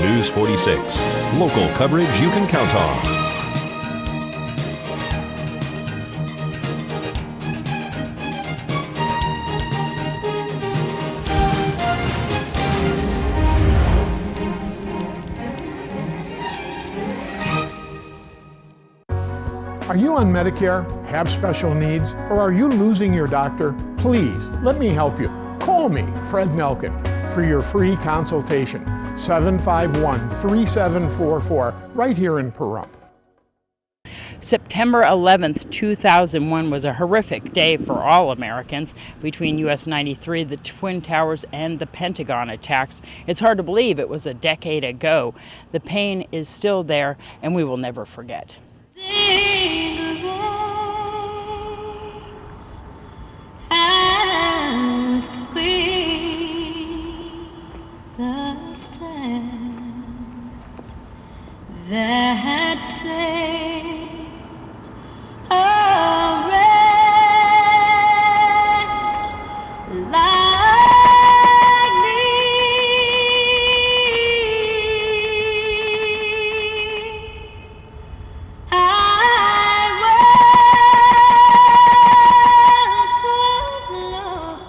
News 46. Local coverage you can count on. Are you on Medicare, have special needs, or are you losing your doctor? Please, let me help you. Call me, Fred Nelkin, for your free consultation. 751-3744, right here in Pahrump. September 11th, 2001 was a horrific day for all Americans. Between US 93, the Twin Towers, and the Pentagon attacks, it's hard to believe it was a decade ago. The pain is still there, and we will never forget. That saved a wretch like me. I once was lost,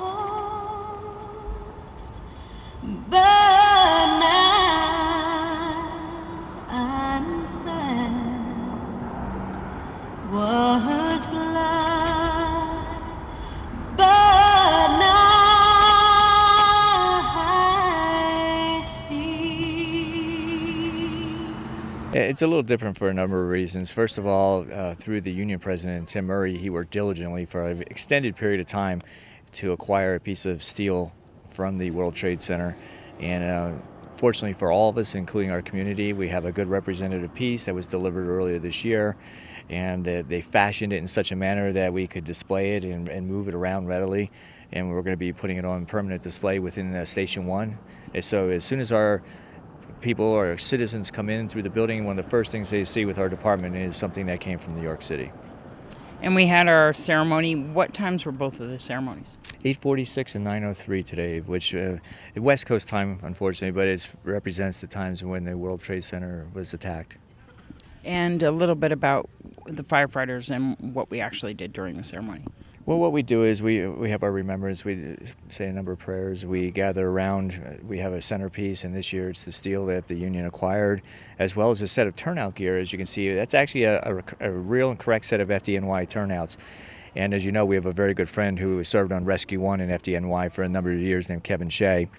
but now was blind, but now I see. It's a little different for a number of reasons. First of all, through the union president, Tim Murray, he worked diligently for an extended period of time to acquire a piece of steel from the World Trade Center. And fortunately for all of us, including our community, we have a good representative piece that was delivered earlier this year. And they fashioned it in such a manner that we could display it and move it around readily. And we're going to be putting it on permanent display within Station 1. And so as soon as our people or our citizens come in through the building, one of the first things they see with our department is something that came from New York City. And we had our ceremony. What times were both of the ceremonies? 8:46 and 9:03 today, which West Coast time, unfortunately, but it represents the times when the World Trade Center was attacked. And a little bit about the firefighters and what we actually did during the ceremony. Well, what we do is we have our remembrance. We say a number of prayers. We gather around. We have a centerpiece, and this year it's the steel that the union acquired, as well as a set of turnout gear. As you can see, that's actually a real and correct set of FDNY turnouts. And as you know, we have a very good friend who served on Rescue 1 in FDNY for a number of years named Kevin Shea.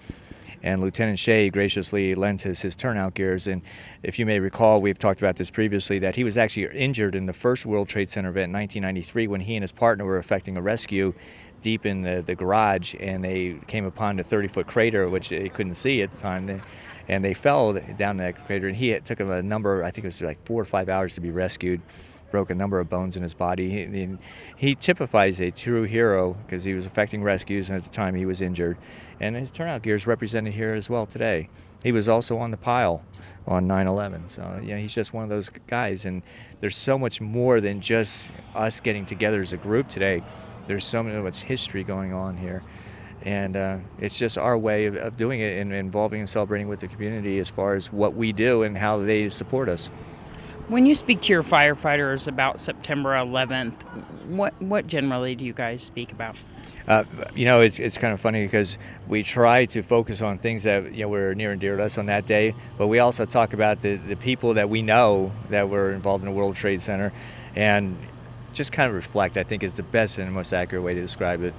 And Lieutenant Shea graciously lent us his turnout gears. And if you may recall, we've talked about this previously, that he was actually injured in the first World Trade Center event in 1993 when he and his partner were effecting a rescue deep in the garage, and they came upon a 30-foot crater, which they couldn't see at the time. And they fell down that crater, and took him a number, I think it was like 4 or 5 hours to be rescued. Broke a number of bones in his body. He typifies a true hero because he was effecting rescues, and at the time he was injured. And his turnout gear is represented here as well today. He was also on the pile on 9/11. So yeah, he's just one of those guys. And there's so much more than just us getting together as a group today. There's so much history going on here. And it's just our way of doing it and involving and celebrating with the community as far as what we do and how they support us. When you speak to your firefighters about September 11th, what generally do you guys speak about? It's kind of funny because we try to focus on things that were near and dear to us on that day, but we also talk about the people that we know that were involved in the World Trade Center, and just kind of reflect, I think, is the best and most accurate way to describe it.